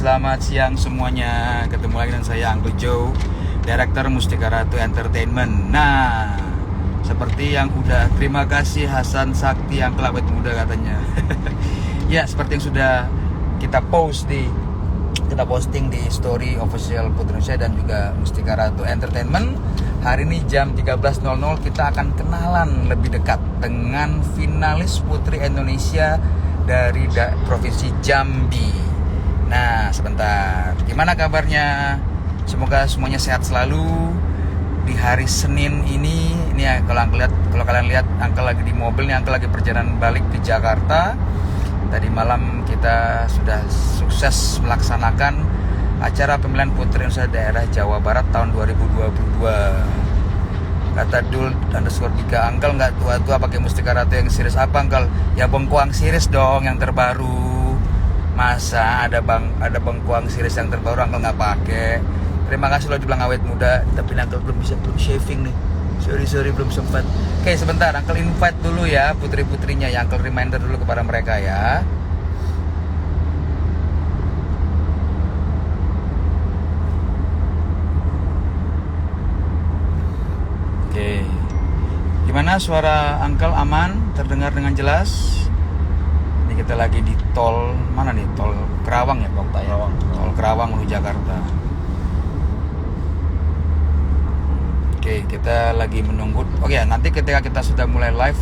selamat siang semuanya. Ketemu lagi dengan saya Uncle Joe, Direktur Mustika Ratu Entertainment. Nah, seperti yang udah, terima kasih Hasan Sakti Uncle awet muda katanya. Ya, seperti yang sudah kita posting di story official Putri Indonesia dan juga Mustika Ratu Entertainment. Hari ini jam 13.00 kita akan kenalan lebih dekat dengan finalis Putri Indonesia dari Provinsi Jambi. Nah, sebentar. Gimana kabarnya? Semoga semuanya sehat selalu. Di hari Senin ini ya, kalau kalian lihat Uncle lagi di mobil nih, Uncle lagi perjalanan balik ke Jakarta. Tadi malam kita sudah sukses melaksanakan acara pemilihan Putri Indonesia daerah Jawa Barat tahun 2022. Kata Dul _3, Uncle nggak tua-tua pakai Mustika Ratu yang series apa, Uncle? Ya Bengkuang series dong yang terbaru. Masa ada Bengkuang series yang terbaru Uncle nggak pakai? Terima kasih lo dibilang awet muda, tapi Uncle belum shaving nih. Sorry belum sempat. Oke, sebentar Uncle invite dulu ya putri-putrinya ya, Uncle reminder dulu kepada mereka ya. Oke. Gimana suara Uncle aman? Terdengar dengan jelas? Ini kita lagi di tol mana nih? Tol Kerawang ya, Bang Taya. Tol Kerawang menuju Jakarta. Oke, kita lagi menunggu. Oke, nanti ketika kita sudah mulai live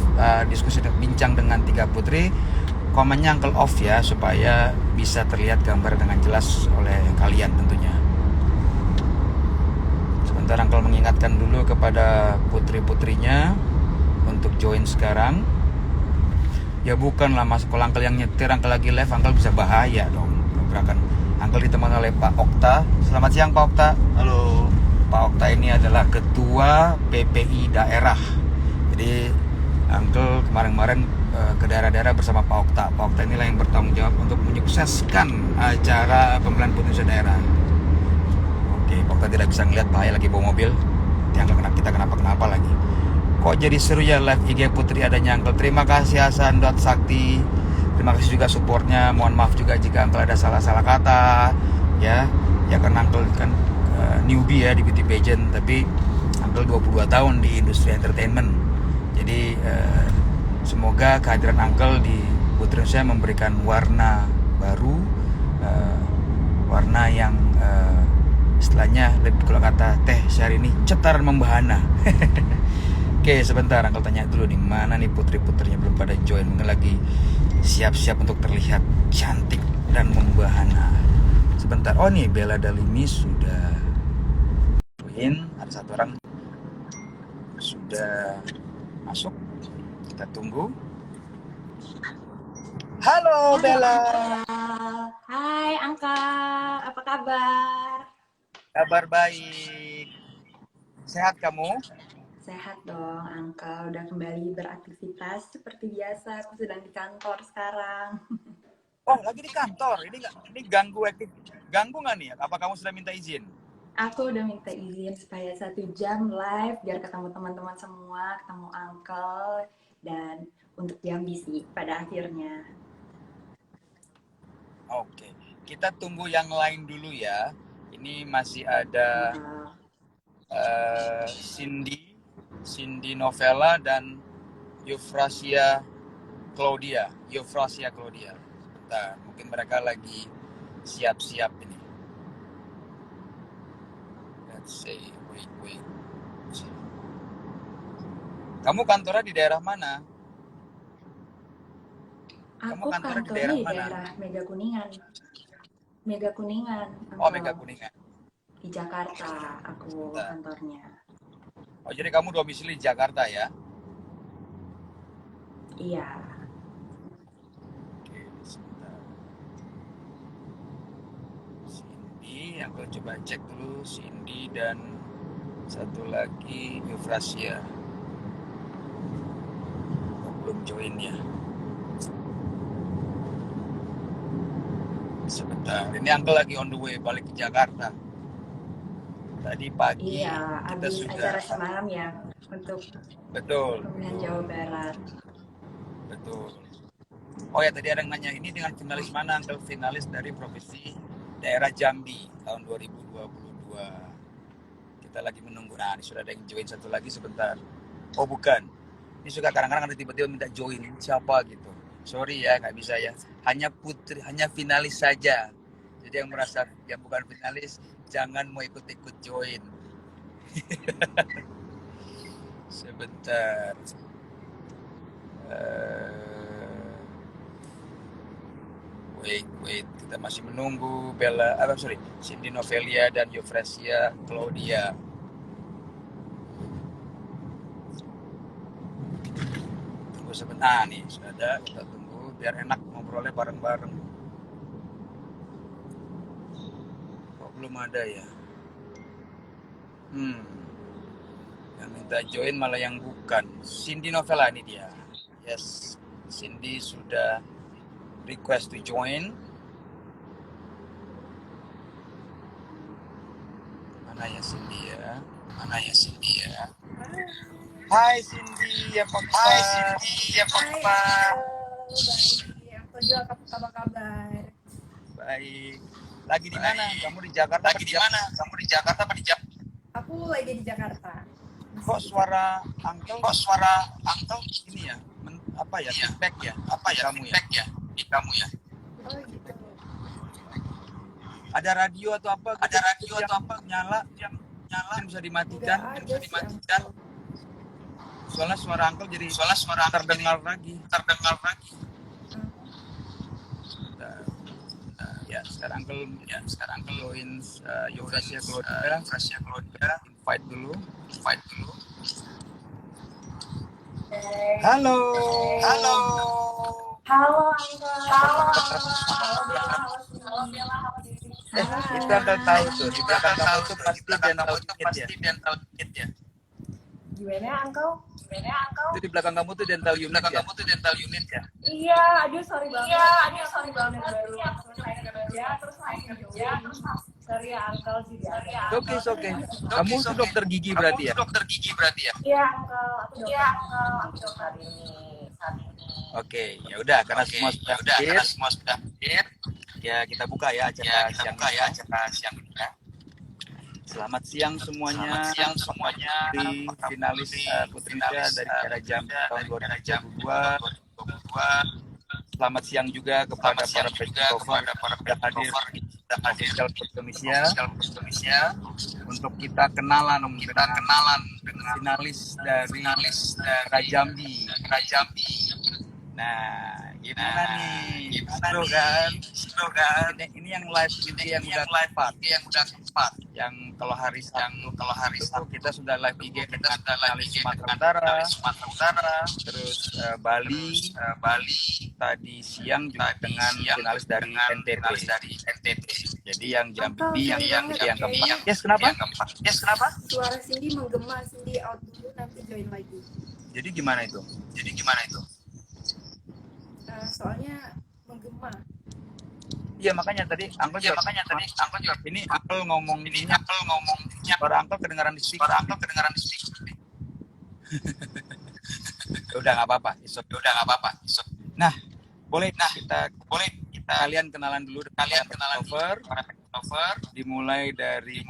diskusi bincang dengan tiga putri, komennya Uncle off ya supaya bisa terlihat gambar dengan jelas oleh kalian tentunya. Sebentar Uncle mengingatkan dulu kepada putri-putrinya untuk join sekarang. Ya bukanlah mas, kalau Uncle yang nyetir, Uncle lagi live, Uncle bisa bahaya dong tabrakan. Uncle ditemani oleh Pak Okta. Selamat siang Pak Okta. Halo. Pak Okta ini adalah ketua PPI daerah. Jadi Uncle kemarin ke daerah-daerah bersama Pak Okta. Pak Okta inilah yang bertanggung jawab untuk menyukseskan acara pemilihan Putri Indonesia daerah. Oke, Pak Okta tidak bisa ngeliat, bahaya lagi bawa mobil. Kita kenapa lagi. Kok jadi seru ya live IG Putri adanya Uncle. Terima kasih Hasan.Sakti. Terima kasih juga supportnya. Mohon maaf juga jika Uncle ada salah-salah kata. Ya karena Uncle kan newbie ya di beauty pageant, tapi Uncle 22 tahun di industri entertainment. Jadi semoga kehadiran Uncle di Putri Indonesia memberikan warna baru, warna yang istilahnya kalau kata Teh Syahrini cetar membahana. Oke, sebentar Uncle tanya dulu nih, mana nih putri-putrinya belum pada join, mungkin lagi siap-siap untuk terlihat cantik dan membahana. Sebentar, oh nih Bella Dalimi sudah join, ada satu orang sudah masuk, kita tunggu. Halo Bella. Hai Angka, apa kabar? Kabar baik. Sehat kamu? Sehat dong Angka, udah kembali beraktivitas seperti biasa. Aku sedang di kantor sekarang. Oh, lagi di kantor. Ini ganggu nggak nih? Apa kamu sudah minta izin? Aku udah minta izin supaya 1 jam live biar ketemu teman-teman semua, ketemu Uncle, dan untuk Jambi sih pada akhirnya. Oke, kita tunggu yang lain dulu ya. Ini masih ada Cindy Novella dan Eufrasia Claudia. Bentar, mungkin mereka lagi siap-siap ini. Let's see, wait. Kamu kantornya di daerah mana? Aku kantornya di daerah Mega Kuningan. Oh, Mega Kuningan. Di Jakarta aku kantornya. Oh, jadi kamu domisili di Jakarta ya? Iya. Oke, sebentar. Cindy, aku coba cek dulu Cindy dan satu lagi Eufrasia. Belum join ya. Sebentar, ini Uncle lagi on the way balik ke Jakarta. Tadi pagi kita sudah acara semalam ya untuk pemilihan Jawa Barat. Betul. Oh ya, tadi ada yang nanya, ini dengan finalis mana Uncle? Finalis dari Provinsi daerah Jambi tahun 2022. Kita lagi menunggu. Nah, ini sudah ada yang join satu lagi sebentar. Oh bukan, ini suka kadang-kadang ada tiba-tiba minta join. Siapa gitu? Sorry ya, nggak bisa ya. Hanya putri, hanya finalis saja. Jadi yang merasa yang bukan finalis jangan mau ikut-ikut join. Sebentar. Wait, kita masih menunggu Bella, Cindy Novelia dan Yofresia Claudia. Tunggu sebentar nih, sudah ada, kita tunggu biar enak ngobrolnya bareng-bareng. Kok belum ada ya? Yang minta join malah yang bukan. Cindy Novela ini dia. Yes, Cindy sudah request to join. Mana ya Cindy ya? Hai Cindy, apa kabar? Baik, aku juga kabar. Baik. Lagi di mana? Kamu di Jakarta? Aku lagi di Jakarta. Kok suara uncle ini ya? Feedback ya? Di kamu ya? Oh gitu. Ada radio atau apa? Nyala yang bisa dimatikan? Soalnya suara uncle jadi terdengar lagi. Ya, sekarang uncle join Yofresia Claudia. Invite dulu. Halo. Itu Uncle tahu tuh, di belakang kamu tuh pasti dental kit ya. Gimana, Uncle? Itu di belakang kamu tuh dental unit ya. Iya, aduh sorry banget baru kerja terus langsung join. Sorry ya, Uncle juga. Oke. Kamu tuh dokter gigi berarti ya? Iya, Uncle. Aku dokter ini saat ini. Oke, ya udah karena semua sudah hadir. Ya kita buka ya acara siang ini ya. Selamat siang semuanya. Di finalis Putri Indonesia dari daerah Jambi tahun 2022. Selamat siang juga kepada para peserta yang hadir di Official Indonesia untuk kita kenalan dengan finalis dari daerah Jambi. Nah, gimana nih? Seru kan? Ini yang live IG yang udah tepat. Yang kalau hari Sabtu kita sudah live IG dengan finalis Sumatera Utara, terus Bali, tadi siang juga dengan finalis dari NTT. Jadi yang Jambi yang keempat. Yes, kenapa? Suara Cindy menggema, Cindy out dulu nanti join lagi. Jadi gimana itu? Soalnya menggema. Iya makanya tadi Uncle juga ini Uncle ngomong suara Uncle kedengaran di speaker. Udah nggak apa-apa. Nah, boleh kita kalian kenalan dulu cover. Dimulai dari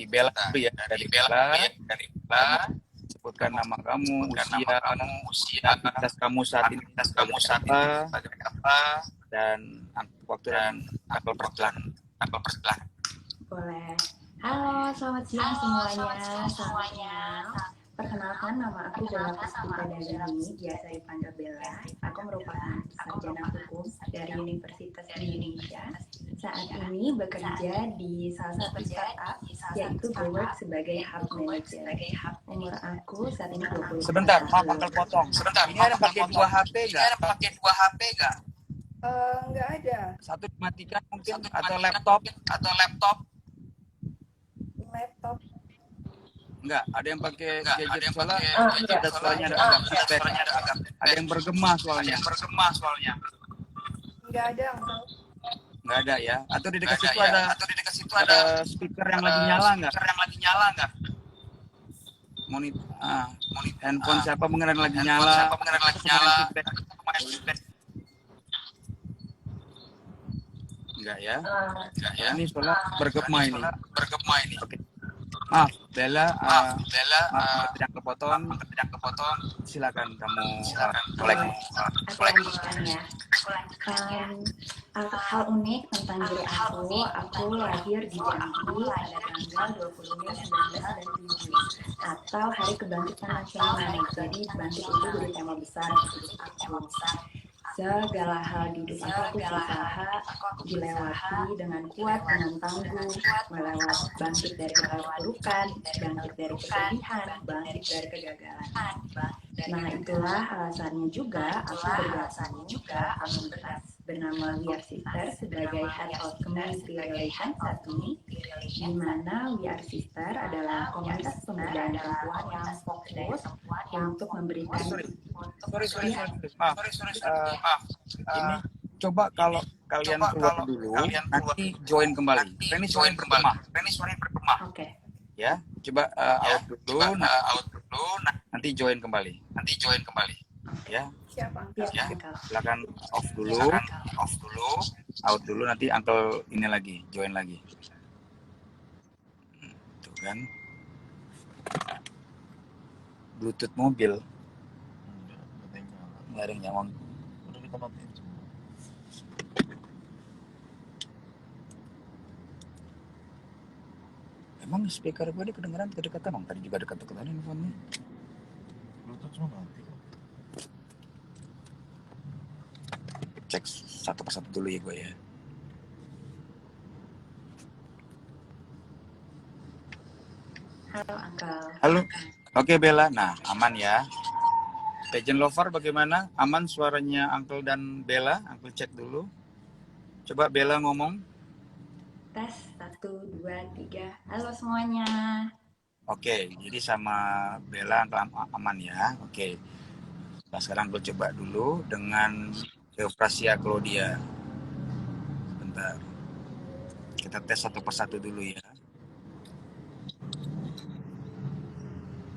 Bella dulu ya, dari Bella. Sebutkan nama kamu, usia, aktivitas kamu saat ini apa, dan waktu dan akal perjalanan. Boleh. Halo, selamat siang semuanya. Perkenalkan, nama aku Bella Pustika Dayani, biasa dipanggil Bella. Aku merupakan sarjana hukum dari Universitas Indonesia. Saat ini bekerja di salah satu startup, yaitu GoWork sebagai hub manager. Umur aku saat ini 20. Sebentar, maaf Uncle potong. Ini ada pakai 2 HP nggak? Nggak ada. Satu dimatikan mungkin atau laptop. Laptop. Enggak, ada yang pakai gadget soalnya. Ada suaranya ada agak feedback. Ada yang bergema soalnya. Nggak ada, Uncle. Enggak ada ya. Atau di dekat situ ada speaker yang lagi nyala enggak? Monitor handphone siapa mungkin yang lagi nyala. Enggak ya? Ah, Enggak ya? Ini soalnya bergema ini. Oke. Maaf, Bella, maaf tidak kepotong. Silakan kamu mulai. Boleh. Aku lanjutkan ya. Hal unik tentang diri aku lahir di Jambi pada tanggal 20 Mei 1907 atau Hari Kebangkitan Nasional. Jadi bangkit itu jadi tema besar di hidup aku. Segala hal di hidup aku berusaha dilewati dengan kuat, dengan tangguh, melewati bangkit dari keterpurukan, bangkit dari kesedihan, bangkit dari kegagalan. Nah, itulah alasannya juga aku bergabung ke komunitas bernama We Are Sisters sebagai Head of Community Relations saat ini, di mana We Are Sister adalah komunitas pemberdayaan perempuan yang fokus untuk memberikan Maaf. Ini coba kalau kalian keluar dulu, nanti join kembali. Ini suaranya bergema. Oke. Ya, coba out dulu, nanti join kembali. Ya, siapa? Ya, silakan off dulu, out dulu, nanti Uncle ini lagi, join lagi. Tuh kan, Bluetooth mobil, nggak ada yang nyawang. Emang speaker gue kedengeran dekat emang tadi juga dekat-dekatan handphonenya. Bluetooth semua mati kok. Cek satu persatu dulu ya gue ya. halo Uncle. Halo. Oke Bella, nah aman ya. Pageant Lover bagaimana? Aman suaranya Uncle dan Bella? Uncle cek dulu. Coba Bella ngomong. Tes 1, 2, 3. Halo semuanya. Oke, jadi sama Bella Uncle aman ya. Oke. Nah sekarang gue coba dulu dengan Eufrasia Claudia. Bentar. Kita tes satu persatu dulu ya.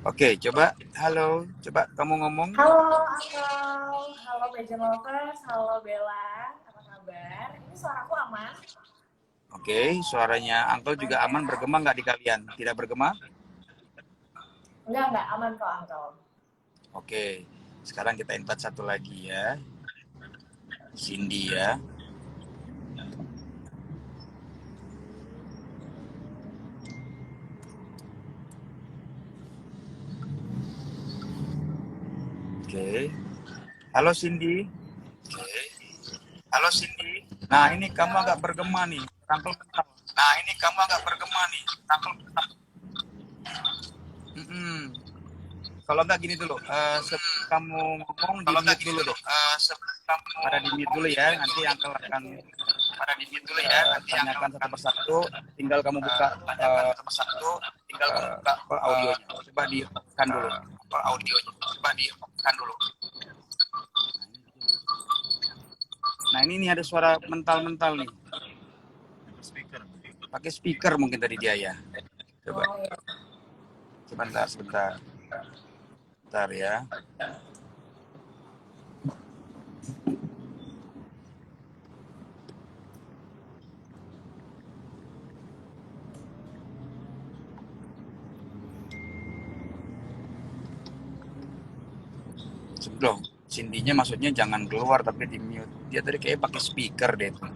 Oke, coba. Halo, coba kamu ngomong. Halo Uncle, halo Pageant Lovers, halo Bella, apa kabar? Ini suaraku aman? Oke, suaranya Uncle juga aman. Bergema nggak di kalian? Tidak bergema? Enggak, aman kok Uncle. Oke, sekarang kita invite satu lagi ya. Cindy ya. Oke. Halo Cindy. Nah, ini kamu agak bergema nih. Rangkel kenal. Kalau nggak gini dulu. Sebelum kamu ngomong di mute dulu deh. Pada di mute dulu ya. Nanti Uncle akan tanyakan satu persatu. Tinggal kamu buka audionya. Coba di-on dulu. Nah ini nih ada suara mental-mental nih. Pakai speaker mungkin tadi dia ya. Coba. Oh, iya. Sebentar ya. Sebelum Cindy-nya maksudnya jangan keluar tapi di mute. Dia tadi kayak pakai speaker deh tuh.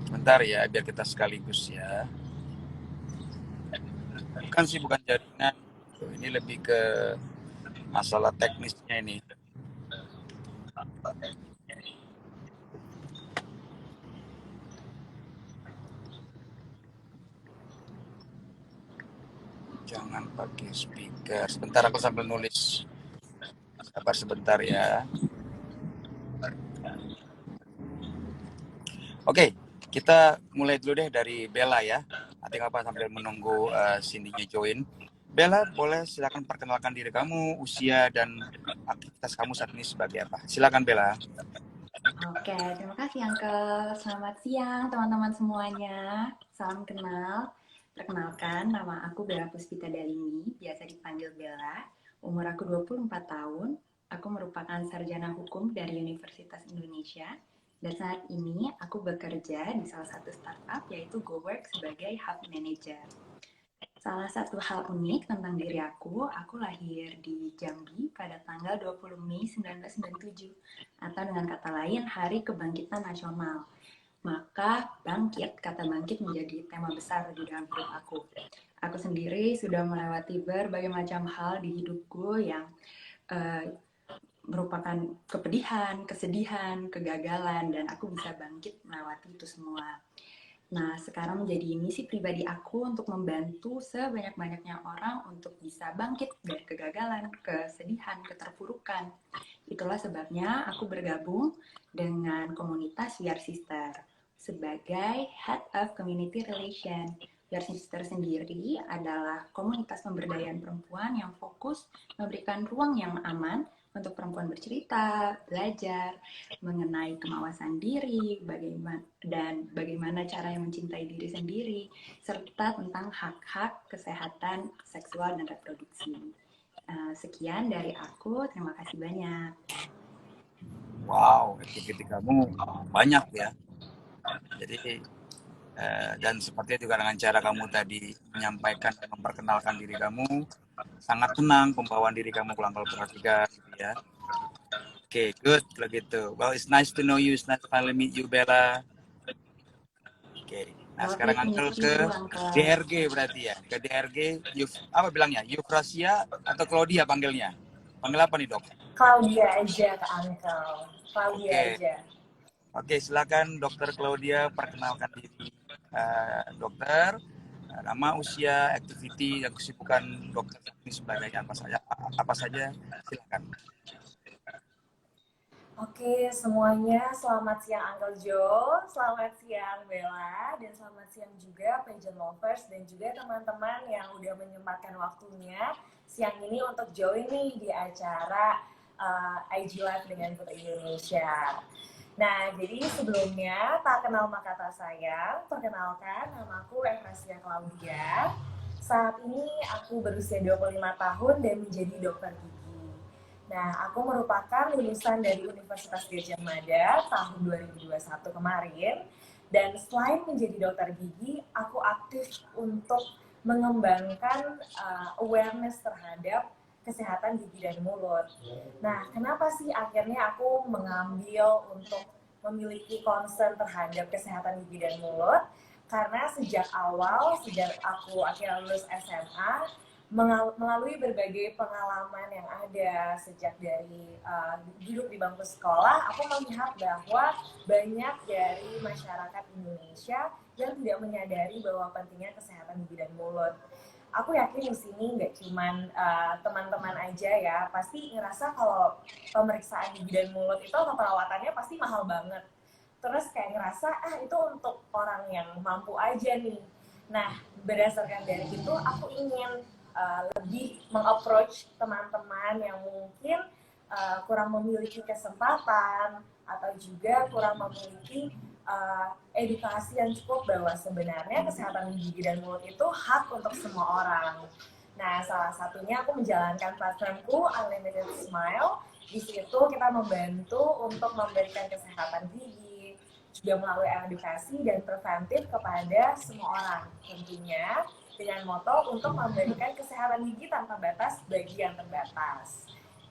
Bentar ya biar kita sekaligus ya. Bukan jaringan. Ini lebih ke masalah teknisnya ini. Jangan pakai speaker. Sebentar aku sambil nulis. Sabar sebentar ya. Oke, kita mulai dulu deh dari Bella ya. Nanti apa sambil menunggu Cindy-nya join. Bella, boleh silakan perkenalkan diri kamu, usia dan aktivitas kamu saat ini sebagai apa? Silakan Bella. Oke, terima kasih Uncle. Selamat siang teman-teman semuanya. Salam kenal. Perkenalkan, nama aku Bella Puspita Dalini, biasa dipanggil Bella. Umur aku 24 tahun. Aku merupakan sarjana hukum dari Universitas Indonesia dan saat ini aku bekerja di salah satu startup yaitu GoWork sebagai hub manager. Salah satu hal unik tentang diri aku lahir di Jambi pada tanggal 20 Mei 1997 atau dengan kata lain Hari Kebangkitan Nasional. Maka kata bangkit menjadi tema besar di dalam hidup aku. Aku sendiri sudah melewati berbagai macam hal di hidupku yang merupakan kepedihan, kesedihan, kegagalan, dan aku bisa bangkit melewati itu semua. Nah, sekarang menjadi misi pribadi aku untuk membantu sebanyak-banyaknya orang untuk bisa bangkit dari kegagalan, kesedihan, keterpurukan. Itulah sebabnya aku bergabung dengan komunitas We Are Sister sebagai Head of Community Relation. We Are Sister sendiri adalah komunitas pemberdayaan perempuan yang fokus memberikan ruang yang aman untuk perempuan bercerita, belajar mengenai kemawasan diri, bagaimana cara mencintai diri sendiri, serta tentang hak-hak kesehatan seksual dan reproduksi. Sekian dari aku, terima kasih banyak. Wow, aktiviti kamu banyak ya. Jadi dan sepertinya juga dengan cara kamu tadi menyampaikan dan memperkenalkan diri kamu, sangat tenang pembawaan diri kamu kalau perhatikan gitu ya. Oke, good kalau gitu. Well, it's nice to know you. It's nice to finally meet you, Bella. Oke, nah sekarang Uncle ke DRG berarti ya. Ke DRG, apa bilangnya? Eufrasia atau Claudia panggilnya? Panggil apa nih, Dok? Claudia aja ke Uncle. Claudia aja. Oke, silakan Dokter Claudia perkenalkan diri. Dokter, nama, usia, activity dan kesibukan dokter ini sebagainya apa saja silakan. Oke, semuanya selamat siang Uncle Joe, selamat siang Bella, dan selamat siang juga pageant lovers dan juga teman-teman yang udah menyempatkan waktunya siang ini untuk join nih di acara IG Live dengan Putri Indonesia. Nah, jadi sebelumnya tak kenal maka tak sayang, perkenalkan namaku Eufrasia Claudia. Saat ini aku berusia 25 tahun dan menjadi dokter gigi. Nah, aku merupakan lulusan dari Universitas Gadjah Mada tahun 2021 kemarin. Dan selain menjadi dokter gigi, aku aktif untuk mengembangkan awareness terhadap kesehatan gigi dan mulut. Nah, kenapa sih akhirnya aku mengambil untuk memiliki concern terhadap kesehatan gigi dan mulut? Karena sejak aku akhirnya lulus SMA, melalui berbagai pengalaman yang ada sejak dari duduk di bangku sekolah, aku melihat bahwa banyak dari masyarakat Indonesia yang tidak menyadari bahwa pentingnya kesehatan gigi dan mulut. Aku yakin di sini nggak cuman teman-teman aja ya, pasti ngerasa kalau pemeriksaan gigi dan mulut itu atau perawatannya pasti mahal banget. Terus kayak ngerasa itu untuk orang yang mampu aja nih. Nah, berdasarkan dari itu aku ingin lebih meng-approach teman-teman yang mungkin kurang memiliki kesempatan atau juga kurang memiliki edukasi yang cukup bahwa sebenarnya kesehatan gigi dan mulut itu hak untuk semua orang. Nah, salah satunya aku menjalankan platformku Unlimited Smile. Di situ kita membantu untuk memberikan kesehatan gigi, juga melalui edukasi dan preventif kepada semua orang. Tentunya dengan moto untuk memberikan kesehatan gigi tanpa batas bagi yang terbatas.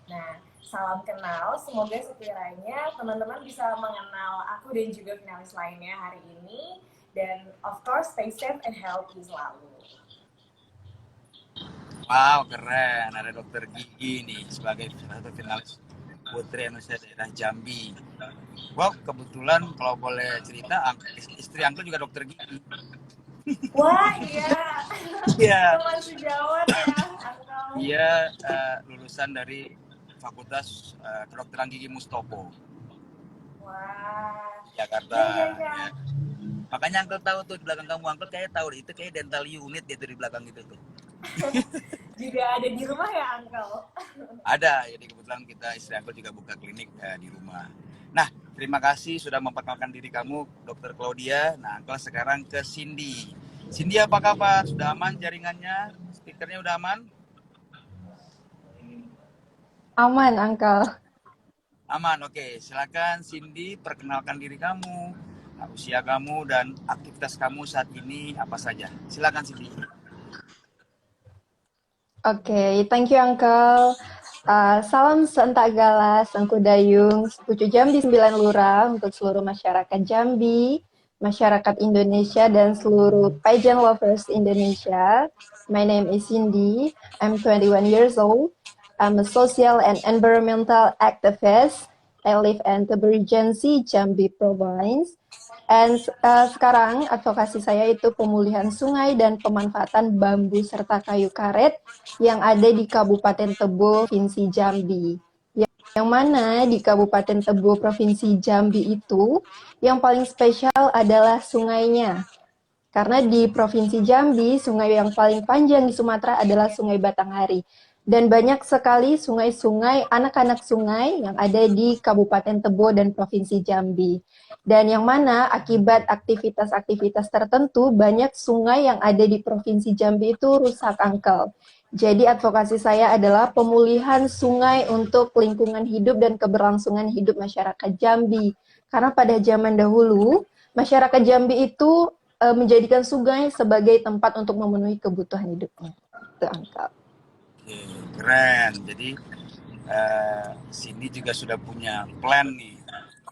Nah, salam kenal, semoga sekiranya teman-teman bisa mengenal aku dan juga finalis lainnya hari ini. Dan of course, stay safe and healthy selalu. Wow, keren. Ada dokter gigi nih sebagai satu finalis Putri Indonesia daerah Jambi. Wow, kebetulan kalau boleh cerita, istri Uncle juga dokter gigi. Wah, iya. Iya. Teman sejawat ya, Uncle. Dia lulusan dari Fakultas Kedokteran Gigi Mustopo. Wah. Jakarta. Ya. Makanya Uncle tahu tuh di belakang kamu, Uncle kayak tahu itu kayak dental unit gitu di belakang itu tuh. Juga ada di rumah ya, Uncle? Ada, jadi kebetulan istri Uncle juga buka klinik di rumah. Nah, terima kasih sudah memperkenalkan diri kamu, Dr. Claudia. Nah, Uncle sekarang ke Cindy. Cindy, apa kabar? Sudah aman jaringannya? Speakernya udah aman? Aman, Uncle. Aman, oke. Silakan Cindy, perkenalkan diri kamu, usia kamu, dan aktivitas kamu saat ini apa saja. Silakan Cindy. Oke, thank you, Uncle. Salam Santa Gala, Sangku Dayung, Pucu Jambi 9 Lurah untuk seluruh masyarakat Jambi, masyarakat Indonesia, dan seluruh pageant lovers Indonesia. My name is Cindy. I'm 21 years old. I'm a social and environmental activist. I live in Tebergensi, Jambi Province. And sekarang advokasi saya itu pemulihan sungai dan pemanfaatan bambu serta kayu karet yang ada di Kabupaten Tebo, Provinsi Jambi. Yang mana di Kabupaten Tebo, Provinsi Jambi itu yang paling spesial adalah sungainya. Karena di Provinsi Jambi, sungai yang paling panjang di Sumatera adalah Sungai Batanghari. Dan banyak sekali sungai-sungai, anak-anak sungai yang ada di Kabupaten Tebo dan Provinsi Jambi. Dan yang mana akibat aktivitas-aktivitas tertentu, banyak sungai yang ada di Provinsi Jambi itu rusak, Uncle. Jadi advokasi saya adalah pemulihan sungai untuk lingkungan hidup dan keberlangsungan hidup masyarakat Jambi. Karena pada zaman dahulu, masyarakat Jambi itu menjadikan sungai sebagai tempat untuk memenuhi kebutuhan hidupnya. Itu, Uncle. Oke, keren. Jadi Cindy juga sudah punya plan nih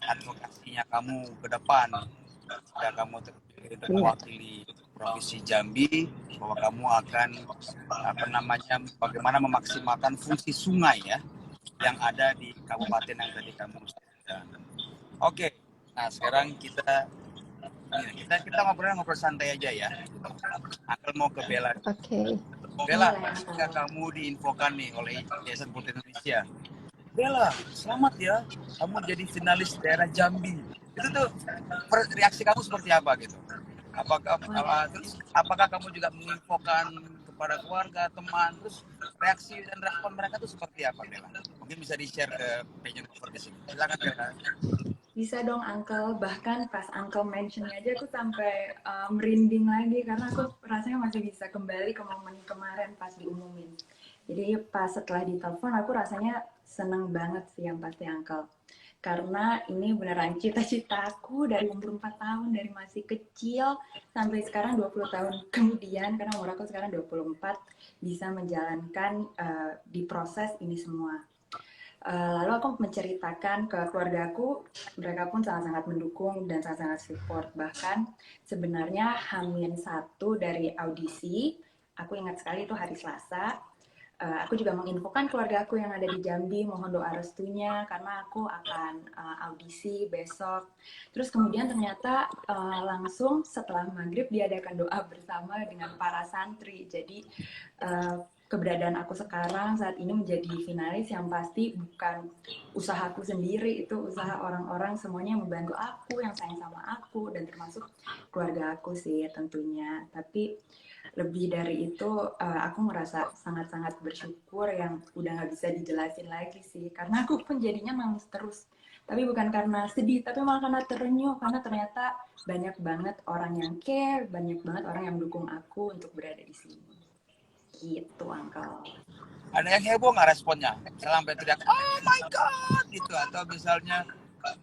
advokasinya kamu ke depan. Jika kamu terpilih untuk mewakili Provinsi Jambi, bahwa kamu akan bagaimana memaksimalkan fungsi sungai ya yang ada di kabupaten yang tadi kamu sebutkan. Oke, nah sekarang kita ngobrol santai aja ya. Uncle mau ke Bella. Oke. Bella, ketika kamu diinfokan nih oleh Yayasan Putri Indonesia, Bella, selamat ya, kamu jadi finalis daerah Jambi. Itu tuh reaksi kamu seperti apa gitu? Apakah kamu juga menginfokan kepada keluarga, teman, terus reaksi dan respon mereka tuh seperti apa, Bella? Mungkin bisa di-share ke pageant over di sini. Silakan, Bella. Bisa dong, Uncle. Bahkan pas Uncle mention-nya aja aku sampai merinding lagi karena aku rasanya masih bisa kembali ke momen kemarin pas diumumin. Jadi pas setelah ditelepon aku rasanya seneng banget sih yang pasti, Uncle. Karena ini beneran cita-cita aku dari umur 4 tahun, dari masih kecil sampai sekarang 20 tahun kemudian, karena umur aku sekarang 24, bisa menjalankan di proses ini semua. Lalu aku menceritakan ke keluargaku, mereka pun sangat-sangat mendukung dan sangat-sangat support. Bahkan sebenarnya H-1 dari audisi, aku ingat sekali itu hari Selasa, aku juga menginfokan keluargaku yang ada di Jambi, mohon doa restunya karena aku akan audisi besok. Terus kemudian ternyata langsung setelah maghrib diadakan doa bersama dengan para santri. Jadi keberadaan aku sekarang saat ini menjadi finalis yang pasti bukan usahaku sendiri, itu usaha orang-orang semuanya yang membantu aku, yang sayang sama aku, dan termasuk keluarga aku sih tentunya. Tapi lebih dari itu aku merasa sangat-sangat bersyukur yang udah gak bisa dijelasin lagi sih, karena aku pun jadinya nangis terus. Tapi bukan karena sedih, tapi malah karena terenyuh, karena ternyata banyak banget orang yang care, banyak banget orang yang mendukung aku untuk berada di sini. Gitu, Uncle. Ada yang heboh nggak responnya? Misalnya sampai teriak, oh my god, gitu. Atau misalnya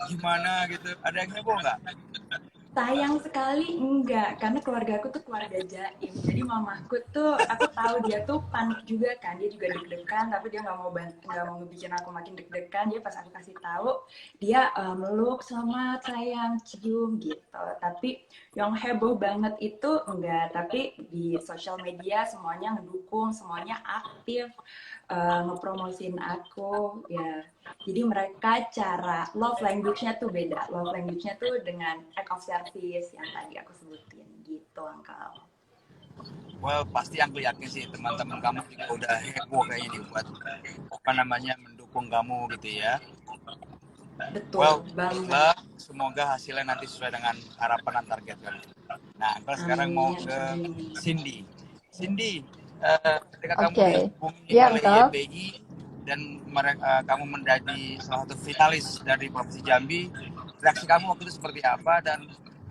gimana gitu. Ada yang heboh nggak? Sayang sekali enggak, karena keluarga aku tuh keluarga jaim. Jadi mamaku tuh, aku tahu dia tuh panik juga kan, dia juga deg-degan, tapi dia nggak mau bikin aku makin deg-degan. Dia pas aku kasih tahu, dia meluk, selamat sayang, cium gitu. Tapi yang heboh banget itu enggak, tapi di sosial media semuanya ngedukung, semuanya aktif ngepromosin aku ya. Jadi mereka cara love language-nya tuh beda. Love language-nya tuh dengan act of service yang tadi aku sebutin gitu, Uncle. Well, pasti aku yakin sih teman-teman kamu juga udah heboh kayaknya nih buat mendukung kamu gitu ya. Betul. Well, semoga hasilnya nanti sesuai dengan harapan dan target kamu. Nah, kalau sekarang mau ke Cindy. Cindy, ketika kamu dihubungi oleh YPI dan kamu menjadi salah satu finalis dari Provinsi Jambi, reaksi kamu waktu itu seperti apa dan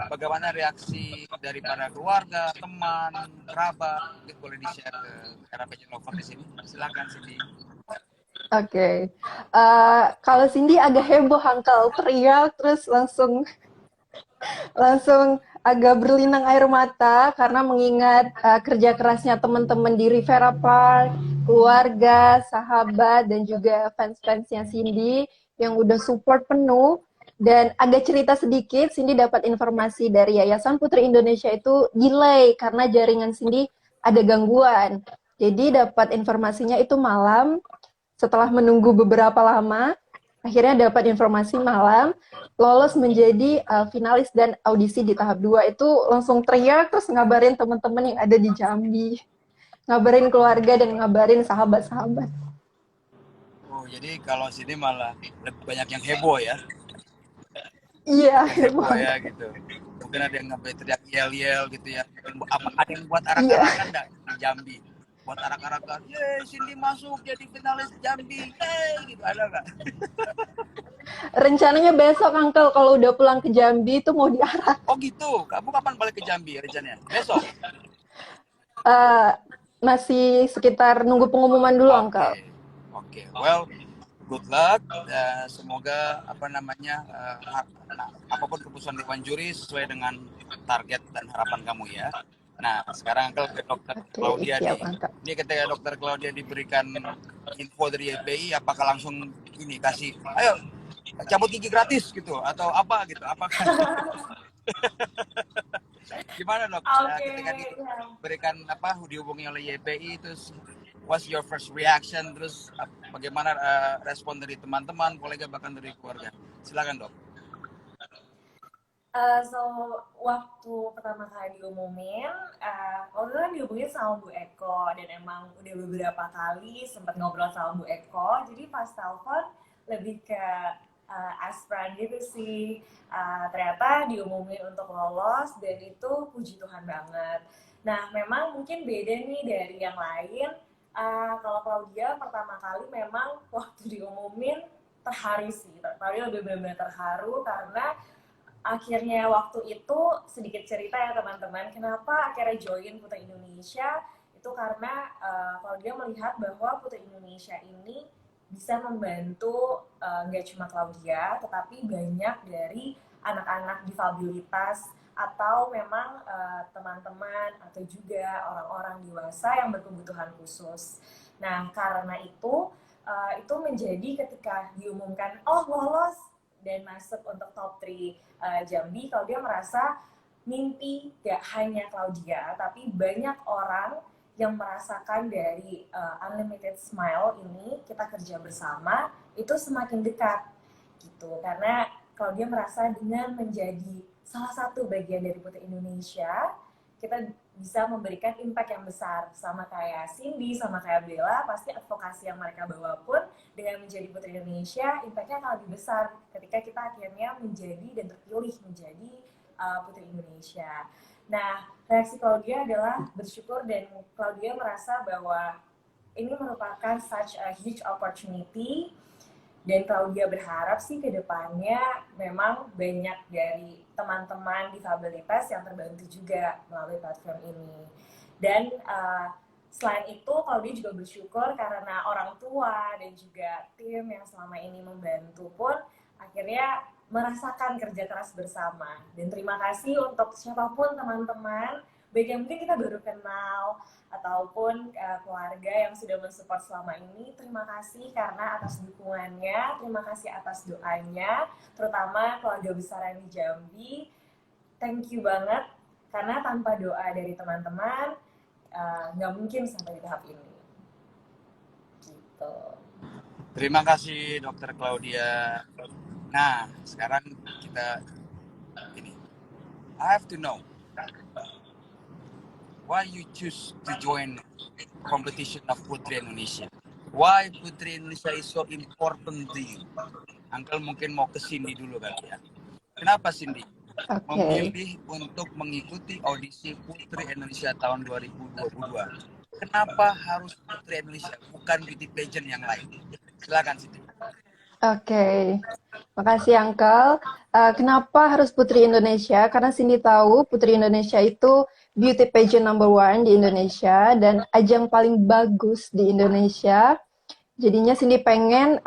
bagaimana reaksi dari para keluarga, teman, kerabat? Mungkin boleh di-share ke era pageant lover di sini. Silakan Cindy. Oke. Kalau Cindy agak heboh, Uncle. Teriak, terus langsung agak berlinang air mata karena mengingat kerja kerasnya teman-teman di Rivera Park, keluarga, sahabat, dan juga fans-fansnya Cindy yang udah support penuh. Dan agak cerita sedikit, Cindy dapat informasi dari Yayasan Putri Indonesia itu delay karena jaringan Cindy ada gangguan. Jadi dapat informasinya itu malam, setelah menunggu beberapa lama, akhirnya dapat informasi malam, lolos menjadi finalis dan audisi di tahap 2 itu langsung teriak, terus ngabarin teman-teman yang ada di Jambi, ngabarin keluarga dan ngabarin sahabat-sahabat. Oh, jadi kalau sini malah lebih banyak yang heboh ya. Iya, Heboh ya gitu. Mungkin ada yang sampai teriak yel-yel gitu ya. Apa ada yang buat Iya. arak-arakan enggak di Jambi? Buat arak-arakan, "Yeay, Cindy masuk jadi finalis Jambi." Yeay, gitu ada enggak? Rencananya besok, Uncle, kalau udah pulang ke Jambi itu mau diarak. Oh gitu. Kamu kapan balik ke Jambi rencananya? Besok. Masih sekitar nunggu pengumuman dulu, Uncle. Oke. Well, good luck. Semoga apapun keputusan Dewan Juri sesuai dengan target dan harapan kamu ya. Nah, sekarang Uncle ke Dokter Claudia siap, nih. Uncle. Ini ketika Dokter Claudia diberikan info dari YPI, apakah langsung ini kasih, ayo cabut gigi gratis gitu atau apa gitu? Apakah gimana dok? Ketika diberikan dihubungi oleh YPI, terus what's your first reaction? Terus bagaimana respon dari teman-teman, kolega bahkan dari keluarga? Silakan dok. So waktu pertama kali diumumin, waktu itu kan dihubungin sama Bu Eko dan emang udah beberapa kali sempat ngobrol sama Bu Eko. Jadi pas telepon lebih ke aspiran gitu sih. Ternyata diumumin untuk lolos dan itu puji Tuhan banget. Nah memang mungkin beda nih dari yang lain. Kalau Claudia pertama kali memang waktu diumumin terharu sih. Claudia lebih benar-benar terharu karena akhirnya waktu itu sedikit cerita ya teman-teman, kenapa akhirnya join Putri Indonesia itu karena Claudia melihat bahwa Putri Indonesia ini bisa membantu nggak cuma Claudia, tetapi banyak dari anak-anak difabilitas atau memang teman-teman atau juga orang-orang dewasa yang berkebutuhan khusus. Nah karena itu menjadi ketika diumumkan lolos dan masuk untuk top 3 Jambi, Claudia merasa mimpi gak hanya Claudia, tapi banyak orang yang merasakan dari Unlimited Smile ini, kita kerja bersama, itu semakin dekat gitu. Karena Claudia merasa dengan menjadi salah satu bagian dari Putri Indonesia, kita bisa memberikan impact yang besar. Sama kayak Cindy, sama kayak Bella, pasti advokasi yang mereka bawa pun dengan menjadi Putri Indonesia, impact-nya akan lebih besar ketika kita akhirnya menjadi dan terpilih menjadi Putri Indonesia. Nah, reaksi Claudia adalah bersyukur dan Claudia merasa bahwa ini merupakan such a huge opportunity dan Claudia berharap sih ke depannya memang banyak dari teman-teman disabilitas yang terbantu juga melalui platform ini. Dan selain itu, Claudia juga bersyukur karena orang tua dan juga tim yang selama ini membantu pun akhirnya merasakan kerja keras bersama. Dan terima kasih untuk siapapun teman-teman, baik yang mungkin kita baru kenal ataupun keluarga yang sudah mensupport selama ini. Terima kasih karena atas dukungannya, terima kasih atas doanya, terutama keluarga besar yang di Jambi. Thank you banget, karena tanpa doa dari teman-teman, nggak mungkin sampai di tahap ini. Gitu. Terima kasih Dokter Claudia. Nah, sekarang kita ini. I have to know why you choose to join competition of Putri Indonesia. Why Putri Indonesia is so important to you? Uncle mungkin mau ke Cindy dulu kali ya. Kenapa Cindy memilih untuk mengikuti audisi Putri Indonesia tahun 2022? Kenapa harus Putri Indonesia, bukan beauty pageant yang lain? Silakan Cindy. Oke, makasih Uncle. Kenapa harus Putri Indonesia? Karena Cindy tahu Putri Indonesia itu beauty pageant number 1 di Indonesia dan ajang paling bagus di Indonesia Jadinya Cindy pengen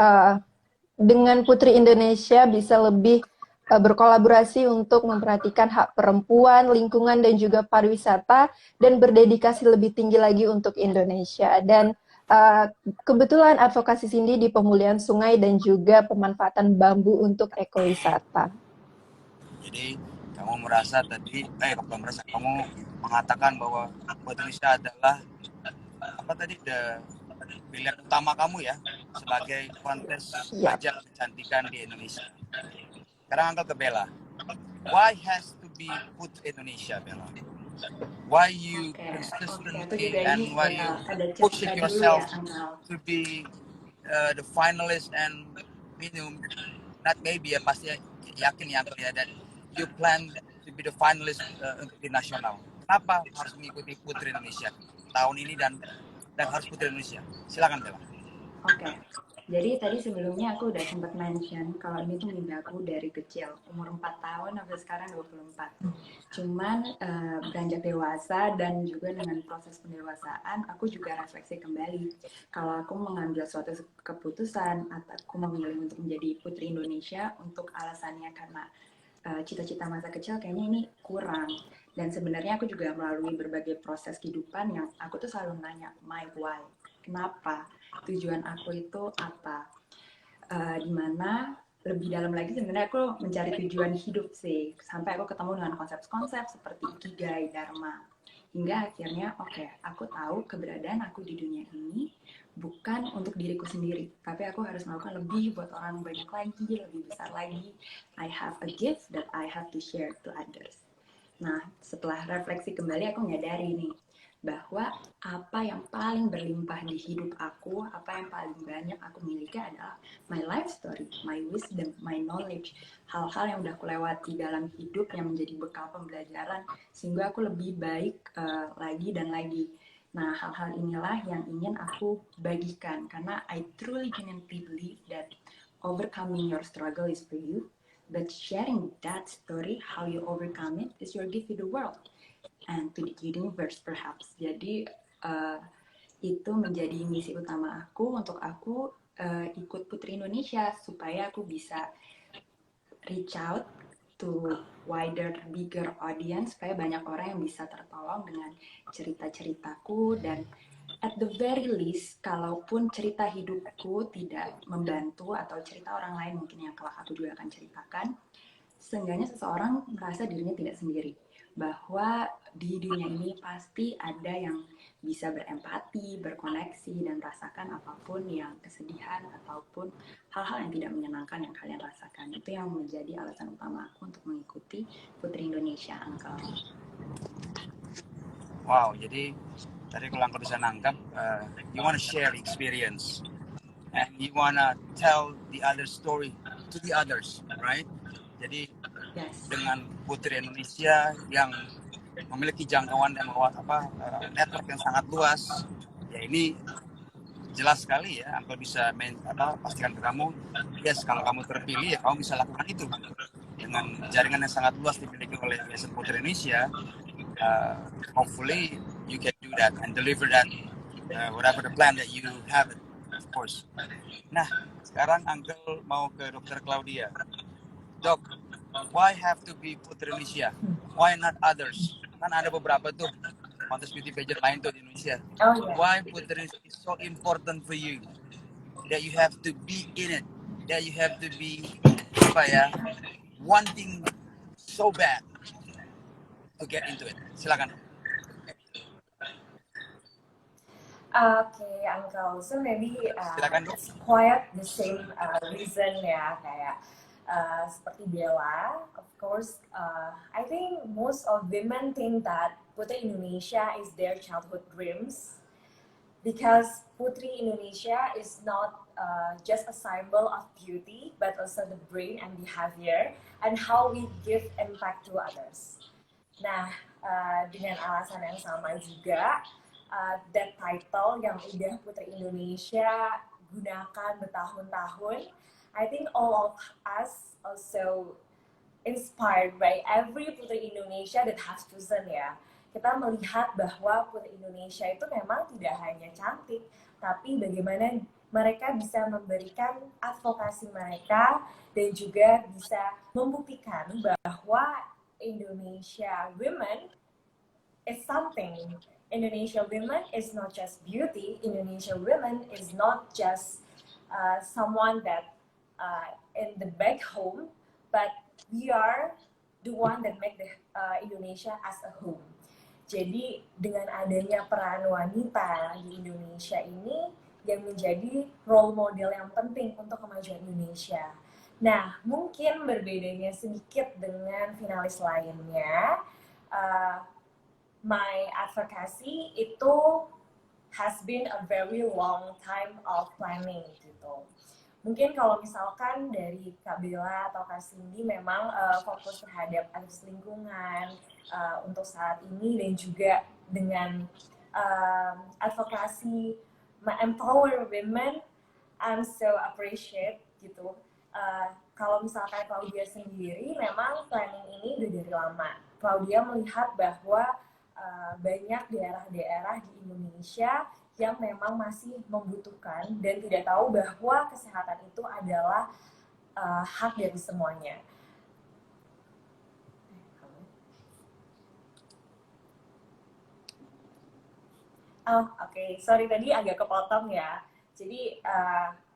dengan Putri Indonesia bisa lebih berkolaborasi untuk memperhatikan hak perempuan, lingkungan, dan juga pariwisata, dan berdedikasi lebih tinggi lagi untuk Indonesia. Dan kebetulan advokasi Cindy di pemulihan sungai dan juga pemanfaatan bambu untuk ekowisata. Jadi kamu merasa tadi, kamu mengatakan bahwa Putri Indonesia adalah apa tadi, pilihan utama kamu ya sebagai kontes Yap. ajang kecantikan di Indonesia. Sekarang angkat ke Bella. Why has to be Putri Indonesia, Bella? Why you Oke, itu consistently juga and ini why you ada pushing cerita dulu yourself ya, Angkal. to be the finalist and not maybe ya pasti yakin ya Uncle ya, dan you plan to be the finalist untuk di nasional. Kenapa harus mengikuti Putri Indonesia tahun ini dan harus Putri Indonesia? Silakan Bella. Oke, jadi tadi sebelumnya aku udah sempat mention kalau ini tuh mimpi aku dari kecil, umur 4 tahun sampai sekarang 24. Cuman beranjak dewasa dan juga dengan proses pendewasaan, aku juga refleksi kembali. Kalau aku mengambil suatu keputusan atau aku memilih untuk menjadi Putri Indonesia untuk alasannya karena cita-cita masa kecil kayaknya ini kurang. Dan sebenarnya aku juga melalui berbagai proses kehidupan yang aku tuh selalu nanya, my why? Kenapa? Tujuan aku itu apa? Dimana lebih dalam lagi sebenarnya aku mencari tujuan hidup sih, sampai aku ketemu dengan konsep-konsep seperti ikigai, dharma, hingga akhirnya aku tahu keberadaan aku di dunia ini bukan untuk diriku sendiri, tapi aku harus melakukan lebih buat orang banyak lagi, lebih besar lagi. I have a gift that I have to share to others. Nah, setelah refleksi kembali aku menyadari nih bahwa apa yang paling berlimpah di hidup aku, apa yang paling banyak aku miliki adalah my life story, my wisdom, my knowledge, hal-hal yang udah aku lewati dalam hidup yang menjadi bekal pembelajaran sehingga aku lebih baik lagi dan lagi. Nah, hal-hal inilah yang ingin aku bagikan karena I truly genuinely believe that overcoming your struggle is for you, but sharing that story, how you overcome it, is your gift to the world and to the universe perhaps. Jadi itu menjadi misi utama aku untuk aku ikut Putri Indonesia supaya aku bisa reach out to wider, bigger audience, supaya banyak orang yang bisa tertolong dengan cerita-ceritaku. Dan at the very least, kalaupun cerita hidupku tidak membantu atau cerita orang lain mungkin yang kelak aku juga akan ceritakan, seenggaknya seseorang merasa dirinya tidak sendiri, bahwa di dunia ini pasti ada yang bisa berempati, berkoneksi, dan merasakan apapun yang kesedihan ataupun hal-hal yang tidak menyenangkan yang kalian rasakan. Itu yang menjadi alasan utama aku untuk mengikuti Putri Indonesia, Uncle. Wow, jadi tadi kalau Uncle bisa nangkap, you wanna share experience and you wanna tell the other story to the others, right? Jadi Yes. dengan Putri Indonesia yang memiliki jangkauan dan network yang sangat luas, ya ini jelas sekali ya, Uncle bisa pastikan ke kamu, yes, kalau kamu terpilih ya kamu bisa lakukan itu dengan jaringan yang sangat luas dimiliki oleh Yayasan Putri Indonesia. Hopefully you can do that and deliver that whatever the plan that you have, of course. Nah, sekarang Uncle mau ke Dr. Claudia. Dok, why have to be Putri Indonesia? Why not others? Kan ada beberapa tuh kontes beauty pageant lain tuh di Indonesia. Oh, yeah. Why Putri Indonesia is so important for you? That you have to be in it. That you have to be wanting so bad to get into it. Silakan. Okay, Uncle. So maybe it's quite the same reason ya, kayak seperti Bella. Of course, I think most of women think that Putri Indonesia is their childhood dreams, because Putri Indonesia is not just a symbol of beauty, but also the brain and behavior and how we give impact to others. Nah, dengan alasan yang sama juga, that title yang udah Putri Indonesia gunakan bertahun-tahun, I think all of us also inspired by every Putri Indonesia that has chosen ya. Kita melihat bahwa Putri Indonesia itu memang tidak hanya cantik, tapi bagaimana mereka bisa memberikan advokasi mereka dan juga bisa membuktikan bahwa Indonesia women is something. Indonesia women is not just beauty. Indonesia women is not just someone that in the back home, but we are the one that make the Indonesia as a home. Jadi dengan adanya peran wanita di Indonesia ini yang menjadi role model yang penting untuk kemajuan Indonesia. Nah, mungkin berbedanya sedikit dengan finalis lainnya. My advocacy itu has been a very long time of planning gitu. Mungkin kalau misalkan dari Kak Bella atau Kak Cindy memang fokus terhadap aktivis lingkungan untuk saat ini dan juga dengan advokasi empower women, I'm so appreciate gitu. Kalau misalkan Claudia sendiri memang planning ini udah dari lama. Claudia melihat bahwa banyak daerah-daerah di Indonesia yang memang masih membutuhkan dan tidak tahu bahwa kesehatan itu adalah hak dari semuanya. Oh, oke. Sorry tadi agak kepotong ya. Jadi,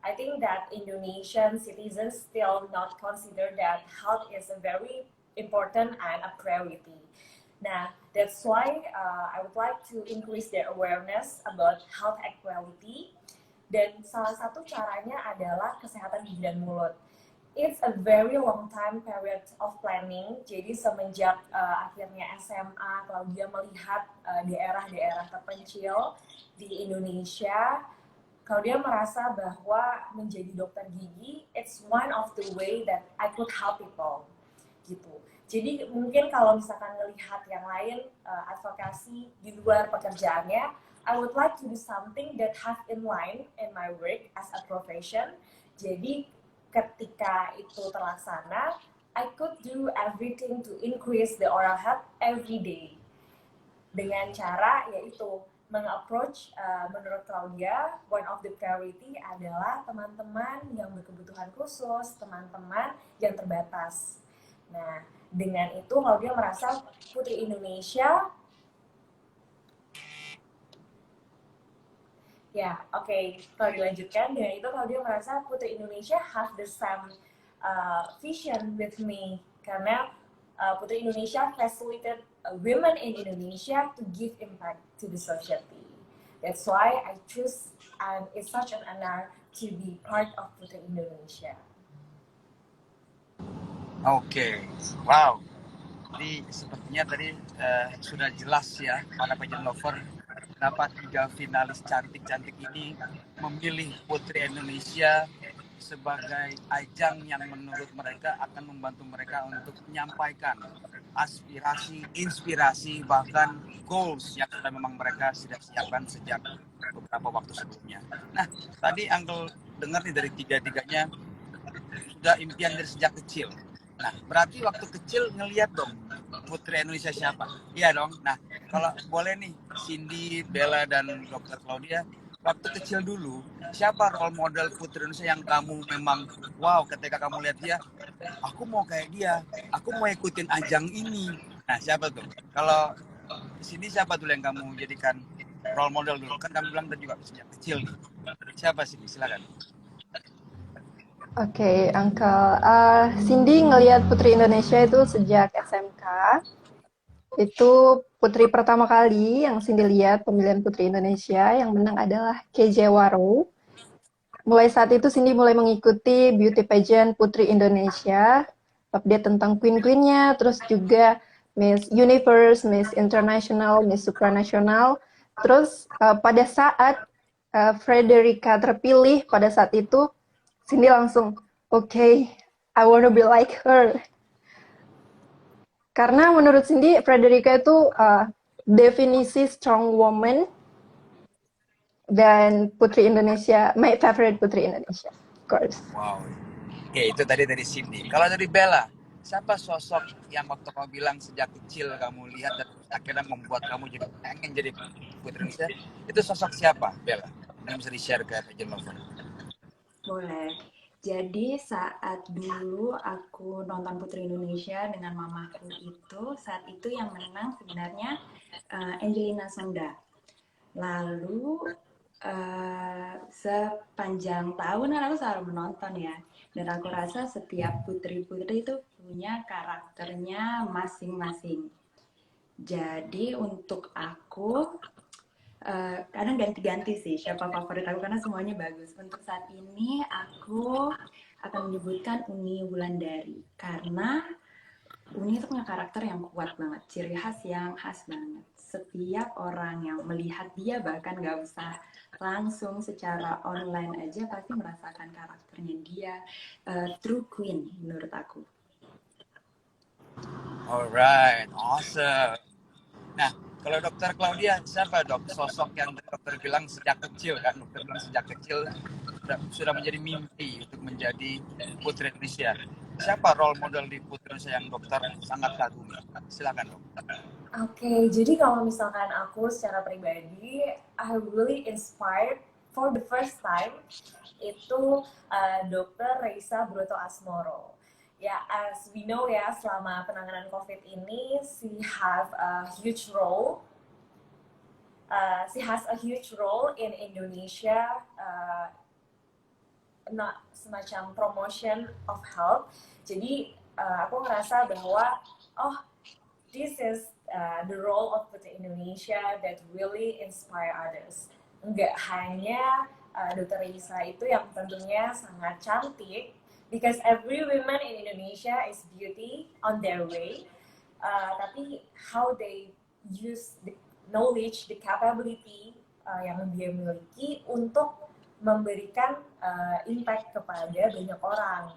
I think that Indonesian citizens still not consider that health is a very important and a priority. Nah, that's why I would like to increase their awareness about health equality. Dan salah satu caranya adalah kesehatan gigi dan mulut. It's a very long time period of planning. Jadi semenjak akhirnya SMA, Claudia melihat daerah-daerah terpencil di Indonesia, Claudia merasa bahwa menjadi dokter gigi, it's one of the way that I could help people. Gitu. Jadi mungkin kalau misalkan melihat yang lain advokasi di luar pekerjaannya, I would like to do something that have in line in my work as a profession. Jadi ketika itu terlaksana, I could do everything to increase the oral health every day. Dengan cara yaitu meng-approach menurut Claudia, one of the priority adalah teman-teman yang berkebutuhan khusus, teman-teman yang terbatas. Nah, dengan itu Claudia merasa Putri Indonesia ya, oke. Kalau dilanjutkan, dengan itu Claudia merasa Putri Indonesia have the same vision with me karena Putri Indonesia facilitate women in Indonesia to give impact to the society. That's why I choose and it's such an honor to be part of Putri Indonesia. Oke, wow. Jadi sepertinya tadi sudah jelas ya para pageant lover kenapa 3 finalis cantik-cantik ini memilih Putri Indonesia sebagai ajang yang menurut mereka akan membantu mereka untuk menyampaikan aspirasi, inspirasi, bahkan goals yang sudah memang mereka sudah siapkan sejak beberapa waktu sebelumnya. Nah, tadi Uncle dengar nih dari tiga-tiganya sudah impian dari sejak kecil. Nah, berarti waktu kecil ngelihat dong Putri Indonesia siapa? Iya dong. Nah, kalau boleh nih Cindy, Bella, dan Dr. Claudia, waktu kecil dulu, siapa role model Putri Indonesia yang kamu memang, wow, ketika kamu lihat dia, aku mau kayak dia, aku mau ikutin ajang ini. Nah, siapa tuh? Kalau di sini siapa tuh yang kamu jadikan role model dulu? Kan kamu bilang tadi juga sejak kecil nih. Siapa sih? Silakan. Oke, Uncle. Cindy ngelihat Putri Indonesia itu sejak SMK. Itu putri pertama kali yang Cindy lihat pemilihan Putri Indonesia. Yang menang adalah KJ Waro. Mulai saat itu Cindy mulai mengikuti beauty pageant Putri Indonesia. Update tentang queen-queennya, terus juga Miss Universe, Miss International, Miss Supranational. Terus pada saat Frederica terpilih pada saat itu, Cindy langsung, okay, I wanna be like her. Karena menurut Cindy, Frederica itu definisi strong woman dan Putri Indonesia, my favorite Putri Indonesia, of course. Wow. Oke, itu tadi dari Cindy. Kalau dari Bella, siapa sosok yang waktu kamu bilang sejak kecil kamu lihat dan akhirnya membuat kamu jadi pengen jadi Putri Indonesia? Itu sosok siapa, Bella? Yang bisa di-share ke pageant lover. Boleh. Jadi saat dulu aku nonton Putri Indonesia dengan mamaku itu, saat itu yang menang sebenarnya Angelina Sonda. Lalu sepanjang tahun aku selalu menonton ya. Dan aku rasa setiap putri-putri itu punya karakternya masing-masing. Jadi untuk aku kadang ganti-ganti sih siapa favorit aku karena semuanya bagus. Untuk saat ini aku akan menyebutkan Uni Wulandari karena Uni itu punya karakter yang kuat banget, ciri khas yang khas banget. Setiap orang yang melihat dia bahkan gak usah langsung secara online aja pasti merasakan karakternya dia. True Queen menurut aku. Alright, awesome. Nah, kalau Dokter Claudia, siapa dok sosok yang dokter bilang sejak kecil kan? Dokter bilang sejak kecil sudah menjadi mimpi untuk menjadi Putri Indonesia. Siapa role model di Putri Indonesia yang dokter sangat kagumi? Silakan dok. Oke, jadi kalau misalkan aku secara pribadi, I really inspired for the first time itu Dr. Reisa Broto Asmoro. Ya, as we know ya, selama penanganan COVID ini, she has a huge role in Indonesia, semacam promotion of health. Jadi aku ngerasa bahwa this is the role of Putri Indonesia that really inspire others. Enggak hanya Dr. Reisa itu yang tentunya sangat cantik, because every woman in Indonesia is beauty on their way, tapi how they use the knowledge, the capability yang dia miliki untuk memberikan impact kepada banyak orang.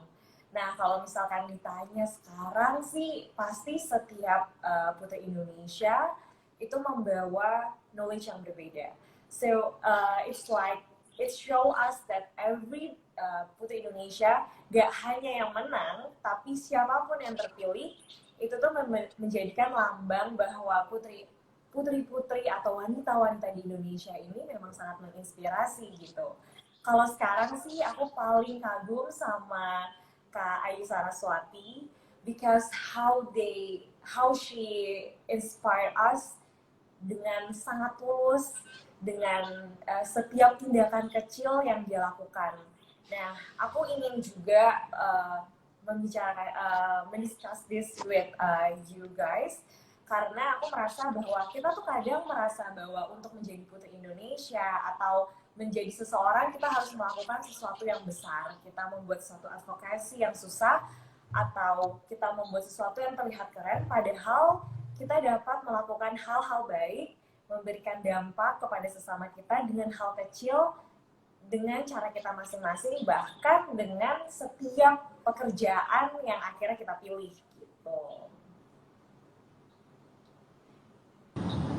Nah, kalau misalkan ditanya sekarang sih, pasti setiap Putri Indonesia itu membawa knowledge yang berbeda. So, it's like, it show us that every Putri Indonesia gak hanya yang menang, tapi siapapun yang terpilih, itu tuh menjadikan lambang bahwa putri-putri atau wanita-wanita di Indonesia ini memang sangat menginspirasi gitu. Kalau sekarang sih, aku paling kagum sama Kak Ayu Saraswati, because how she inspire us dengan sangat tulus, dengan setiap tindakan kecil yang dia lakukan. Nah, aku ingin juga mendiscuss this with you guys, karena aku merasa bahwa kita tuh kadang merasa bahwa untuk menjadi Putri Indonesia atau menjadi seseorang kita harus melakukan sesuatu yang besar. Kita membuat sesuatu advokasi yang susah, atau kita membuat sesuatu yang terlihat keren, padahal kita dapat melakukan hal-hal baik, memberikan dampak kepada sesama kita dengan hal kecil, dengan cara kita masing-masing, bahkan dengan setiap pekerjaan yang akhirnya kita pilih gitu.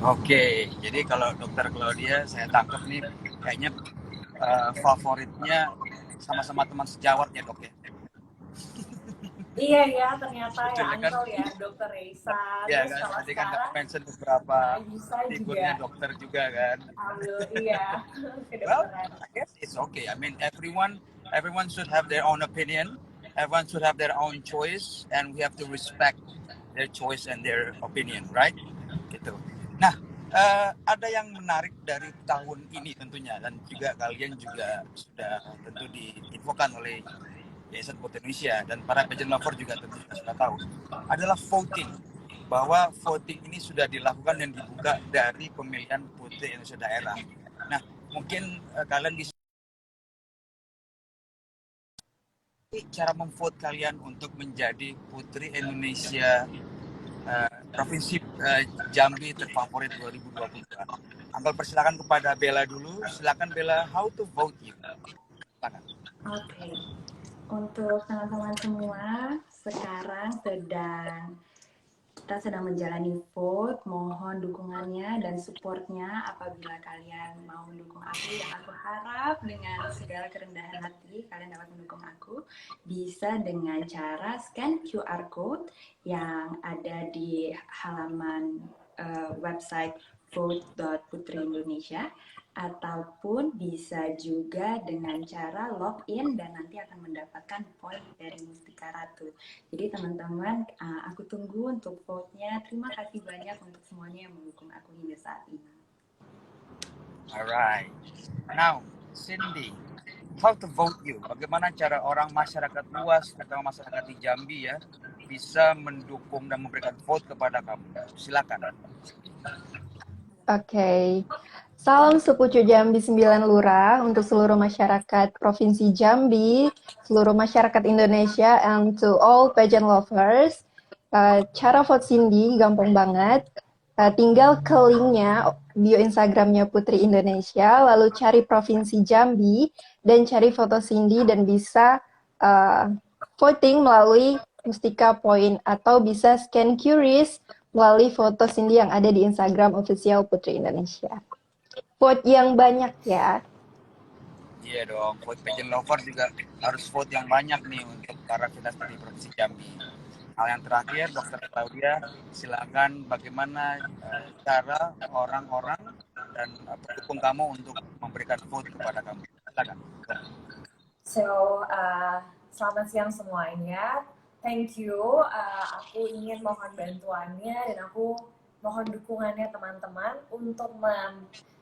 Oke, jadi kalau Dokter Claudia saya tangkap nih kayaknya favoritnya sama-sama teman sejawat ya dok ya. Iya ya, ternyata ya Kan? Uncle ya, Dr. Reisa. Iya Terus kan, kalau tadi kan sekarang mention beberapa figurnya juga. dokter juga kan. Iya, Well, kedokteran. I guess it's okay. I mean, everyone should have their own opinion. Everyone should have their own choice, and we have to respect their choice and their opinion, right? Gitu. Nah, ada yang menarik dari tahun ini tentunya, dan juga kalian juga sudah tentu diinfokan oleh Yayasan Putri Indonesia dan para pageant lover juga tentu sudah tahu, adalah voting. Bahwa voting ini sudah dilakukan dan dibuka dari pemilihan Putri Indonesia daerah. Nah, mungkin kalian bisa cara memvote kalian untuk menjadi Putri Indonesia Provinsi Jambi terfavorit 2022. Angkel persilakan kepada Bella dulu. Silakan Bella, how to vote you? Oke. Untuk teman-teman semua, sekarang kita sedang menjalani vote. Mohon dukungannya dan supportnya apabila kalian mau mendukung aku, yang aku harap dengan segala kerendahan hati kalian dapat mendukung aku. Bisa dengan cara scan QR code yang ada di halaman website vote.putriindonesia, ataupun bisa juga dengan cara login dan nanti akan mendapatkan poin dari Mustika Ratu. Jadi teman-teman, aku tunggu untuk vote-nya. Terima kasih banyak untuk semuanya yang mendukung aku hingga saat ini. Alright. Now, Cindy, how to vote you? Bagaimana cara orang masyarakat luas atau masyarakat di Jambi ya bisa mendukung dan memberikan vote kepada kamu? Silakan. Oke. Salam sepucuk Jambi 9 Lurah untuk seluruh masyarakat Provinsi Jambi, seluruh masyarakat Indonesia, and to all pageant lovers. Cara vote Cindy gampang banget. Tinggal ke linknya bio Instagramnya Putri Indonesia, lalu cari Provinsi Jambi, dan cari foto Cindy dan bisa voting melalui Mustika Point atau bisa scan QRIS melalui foto Cindy yang ada di Instagram official Putri Indonesia. Vote yang banyak ya. Iya dong, vote pageant lover juga harus vote yang banyak nih untuk para finalis di Provinsi Jambi. Hal yang terakhir, Dr. Claudia, silakan bagaimana cara orang-orang dan pendukung kamu untuk memberikan vote kepada kamu. Silakan. So, selamat siang semuanya. Thank you. Aku ingin mohon bantuannya dan aku mohon dukungannya teman-teman untuk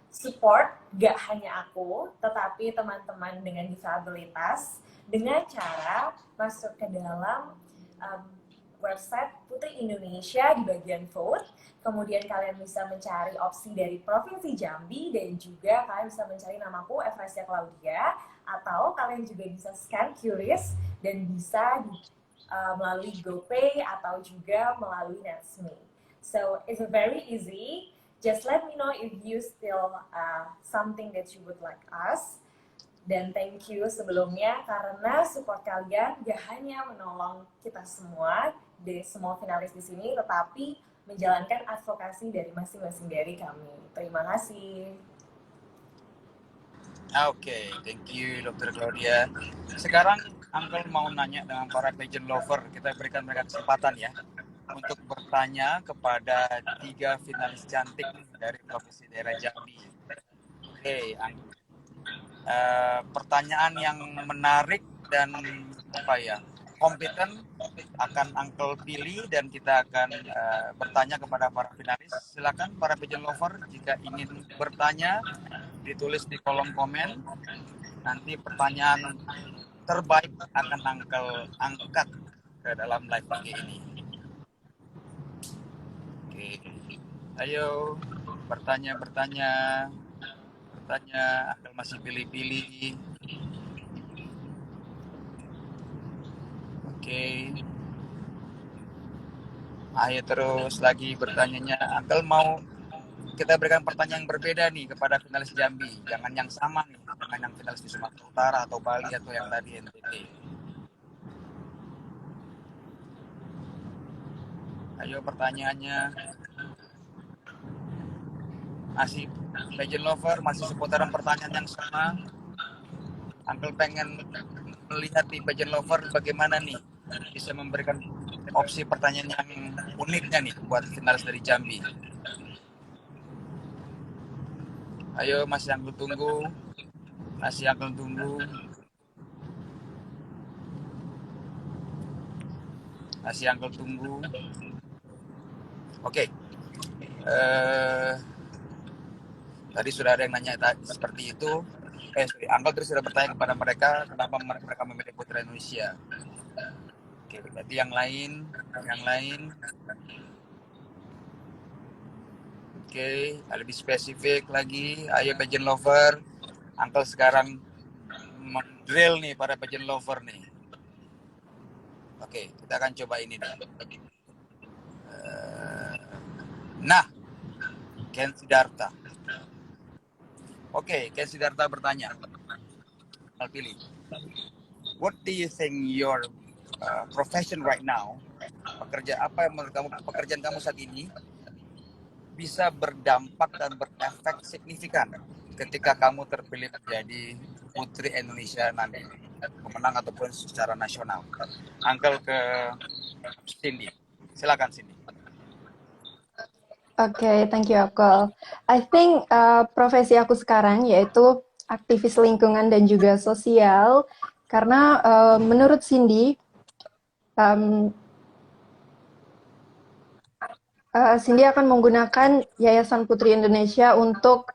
support gak hanya aku, tetapi teman-teman dengan disabilitas dengan cara masuk ke dalam website Putri Indonesia di bagian vote. Kemudian kalian bisa mencari opsi dari Provinsi Jambi dan juga kalian bisa mencari namaku Efrasia Claudia, atau kalian juga bisa scan QRIS dan bisa melalui GoPay atau juga melalui Netsme. So it's very easy. Just let me know if you still something that you would like us. Dan thank you sebelumnya karena support kalian gak hanya menolong kita semua, dari semua finalis di sini, tetapi menjalankan advokasi dari masing-masing dari kami. Terima kasih. Oke, thank you Dr. Claudia. Sekarang Uncle mau nanya dengan para pageant lover, kita berikan mereka kesempatan ya untuk bertanya kepada 3 finalis cantik dari Provinsi Daerah Jambi. Oke, pertanyaan yang menarik dan kompeten akan Uncle pilih dan kita akan bertanya kepada para finalis. Silakan para pageant lover jika ingin bertanya ditulis di kolom komen. Nanti pertanyaan terbaik akan Uncle angkat ke dalam live IG ini. Oke, ayo bertanya. Uncle masih pilih-pilih. Oke. Ayo terus lagi bertanyanya. Uncle mau kita berikan pertanyaan yang berbeda nih kepada finalis Jambi. Jangan yang sama nih dengan yang finalis di Sumatera Utara atau Bali atau yang tadi NTT. Ayo pertanyaannya. Masih pageant lover, masih seputaran pertanyaan yang sama. Uncle pengen melihat di pageant lover bagaimana nih bisa memberikan opsi pertanyaan yang uniknya nih buat finalis dari Jambi. Ayo masih Uncle tunggu. Oke. Tadi sudah ada yang nanya seperti itu. Uncle terus sudah bertanya kepada mereka kenapa mereka memilih Putri Indonesia. Oke, berarti yang lain. Oke, lebih spesifik lagi. Ayo pageant lover. Uncle sekarang mendrill nih para pageant lover nih. Oke, kita akan coba ini nih. Nah, Ken Siddhartha. Oke, Ken Siddhartha bertanya. I'll pilih. What do you think your profession right now? Apa yang menurut kamu pekerjaan kamu saat ini bisa berdampak dan berefek signifikan ketika kamu terpilih menjadi Putri Indonesia nanti, pemenang ataupun secara nasional? Uncle ke Cindy. Silakan Cindy. Oke, thank you Akol. I think profesi aku sekarang yaitu aktivis lingkungan dan juga sosial, karena menurut Cindy, um, Cindy akan menggunakan Yayasan Putri Indonesia untuk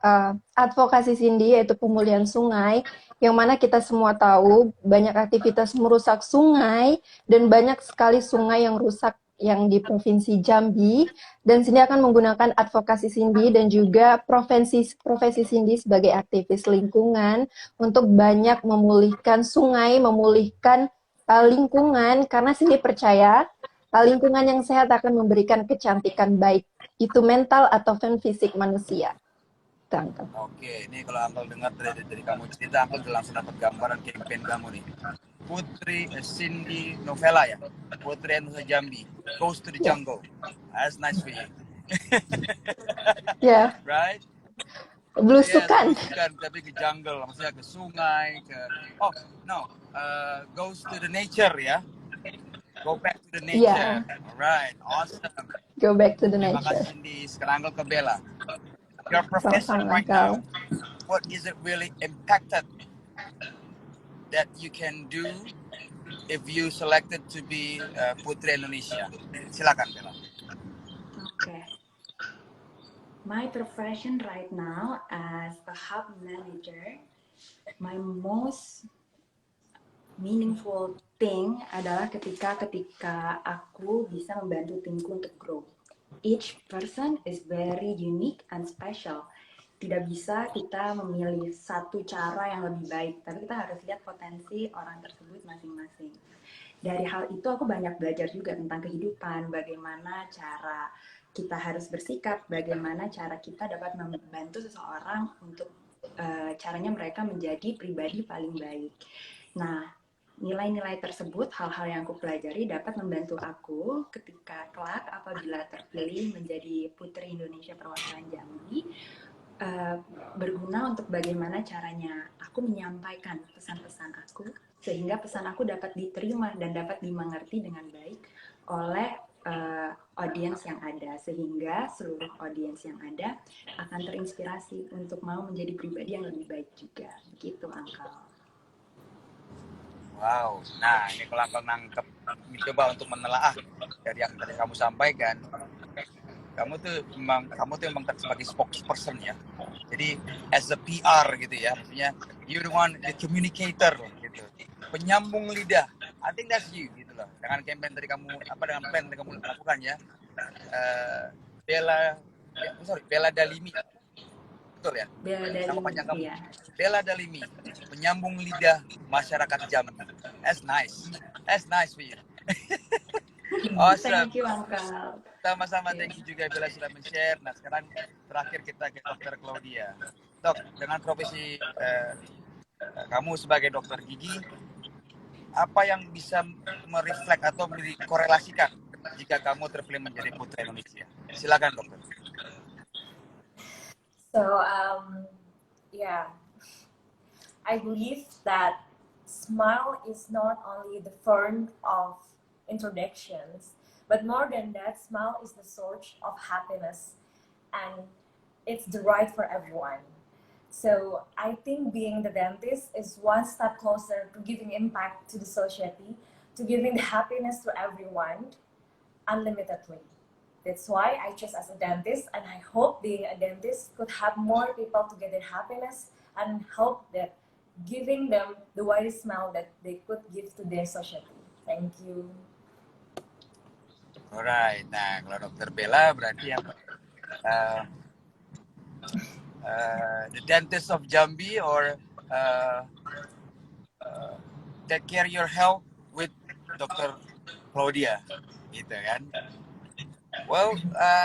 advokasi Cindy, yaitu pemulihan sungai, yang mana kita semua tahu banyak aktivitas merusak sungai dan banyak sekali sungai yang rusak yang di Provinsi Jambi, dan Cindy akan menggunakan advokasi Cindy dan juga profesi Cindy sebagai aktivis lingkungan untuk banyak memulihkan sungai, memulihkan lingkungan, karena Cindy percaya lingkungan yang sehat akan memberikan kecantikan baik itu mental ataupun fisik manusia. Tangkap. Oke, ini kalau Uncle dengar dari kamu cerita, Uncle udah langsung dapat gambaran campaign kamu nih. Putri Cindy Novella ya, Putri Indonesia Jambi, goes to the jungle. That's nice for you. Ya, Right? belusukan. Bukan, tapi ke jungle, maksudnya ke sungai, goes to the nature ya. Go back to the nature. Yeah. Alright, awesome. Go back to the Terima nature. kasih Cindy. Sekarang Uncle ke Bella. Your profession Sama-sama, right now, Uncle. what is it really impacted that you can do if you selected to be Putri Indonesia? Silakan Bella. Okay. My profession right now as a hub manager, my most meaningful thing adalah ketika aku bisa membantu timku untuk grow. Each person is very unique and special. Tidak bisa kita memilih satu cara yang lebih baik, tapi kita harus lihat potensi orang tersebut masing-masing. Dari hal itu aku banyak belajar juga tentang kehidupan, bagaimana cara kita harus bersikap, bagaimana cara kita dapat membantu seseorang untuk caranya mereka menjadi pribadi paling baik. Nah, nilai-nilai tersebut, hal-hal yang aku pelajari dapat membantu aku ketika kelak apabila terpilih menjadi Putri Indonesia Perwakilan Jambi, berguna untuk bagaimana caranya aku menyampaikan pesan-pesan aku sehingga pesan aku dapat diterima dan dapat dimengerti dengan baik oleh audiens yang ada, sehingga seluruh audiens yang ada akan terinspirasi untuk mau menjadi pribadi yang lebih baik juga. Begitu, Uncle. Wow, nah ini kalau Uncle nangkep, coba untuk menelaah dari yang tadi kamu sampaikan, kamu tuh memang sebagai spokesperson ya. Jadi as a PR gitu ya, maksudnya you the one, the communicator gitu, penyambung lidah. I think that's you gitu loh. Dengan campaign tadi kamu dengan plan yang kamu lakukan ya, Bella Dalimi, betul ya? Nama panjang kamu. Iya. Bella Dalimi, penyambung lidah masyarakat Jambi. That's nice for you. Awesome. Thank you, Uncle. Sama-sama, thank you juga Bella sudah men-share. Nah sekarang terakhir kita ke Dr. Claudia. Dok, dengan profesi kamu sebagai dokter gigi, apa yang bisa mereflek atau dikorelasikan jika kamu terpilih menjadi Putri Indonesia? Silakan dokter. So, I believe that smile is not only the form of introductions, but more than that, smile is the source of happiness, and it's the right for everyone. So I think being the dentist is one step closer to giving impact to the society, to giving the happiness to everyone unlimitedly. That's why I chose as a dentist, and I hope being a dentist could help more people to get their happiness and hope that giving them the widest smile that they could give to their society. Thank you. Alright, nah kalau Dokter Bella berarti yang the dentist of Jambi or take care your health with Dr. Claudia, gitu kan? Well,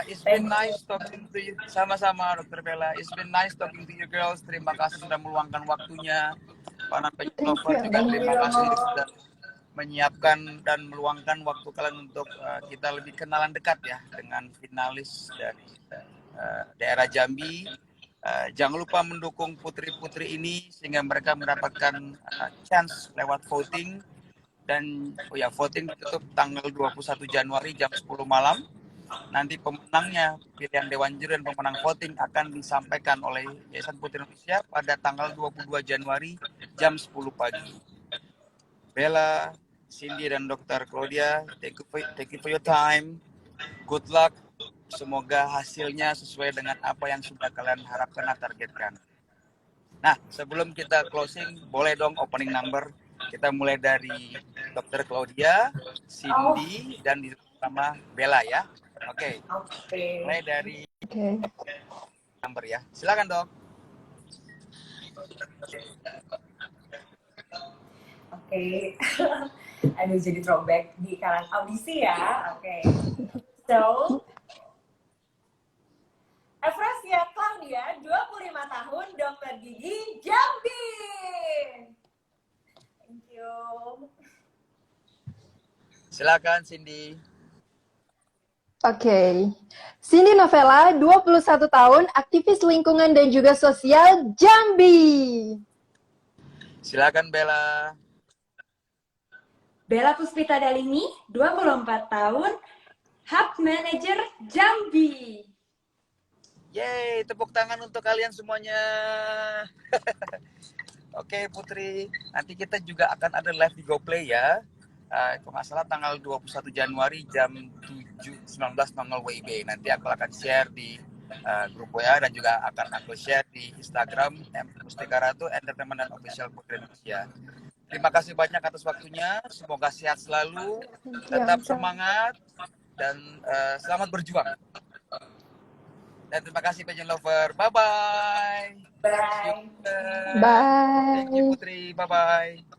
it's been nice talking to you. Sama-sama Dr. Bella. It's been nice talking to you girls. Terima kasih sudah meluangkan waktunya. Para penyelover juga terima kasih sudah menyiapkan dan meluangkan waktu kalian untuk kita lebih kenalan dekat ya dengan finalis dari daerah Jambi. Jangan lupa mendukung putri-putri ini sehingga mereka mendapatkan chance lewat voting. Dan voting ditutup tanggal 21 Januari jam 10 malam. Nanti pemenangnya, pilihan Dewan Juri dan pemenang voting akan disampaikan oleh Yayasan Putri Indonesia pada tanggal 22 Januari jam 10 pagi. Bella, Cindy, dan Dr. Claudia, thank you for your time. Good luck. Semoga hasilnya sesuai dengan apa yang sudah kalian harapkan dan targetkan. Nah, sebelum kita closing, boleh dong opening number. Kita mulai dari Dr. Claudia, Cindy, dan sama Bella ya. Oke, Oke. mulai dari Oke. number ya. Silakan dok. Oke. Aduh, jadi throwback di kalangan audisi ya. Oke. So, Efrasia Claudia, 25 tahun, dokter gigi Jambi. Thank you. Silakan Cindy. Oke. Cindy Novella, 21 tahun, aktivis lingkungan dan juga sosial Jambi. Silakan Bella. Bella Puspita Dalini, 24 tahun, Hub Manager Jambi. Yeay, tepuk tangan untuk kalian semuanya. Oke Putri, nanti kita juga akan ada live di GoPlay ya. Kalau nggak salah tanggal 21 Januari jam 19.00 WIB. Nanti aku akan share di grup WA dan juga akan aku share di Instagram Mustika Ratu Entertainment dan Official Putri Indonesia. Terima kasih banyak atas waktunya. Semoga sehat selalu, tetap semangat, dan selamat berjuang. Dan terima kasih Pageant Lover. Bye-bye. Bye. Bye. Thank you Putri. Bye-bye.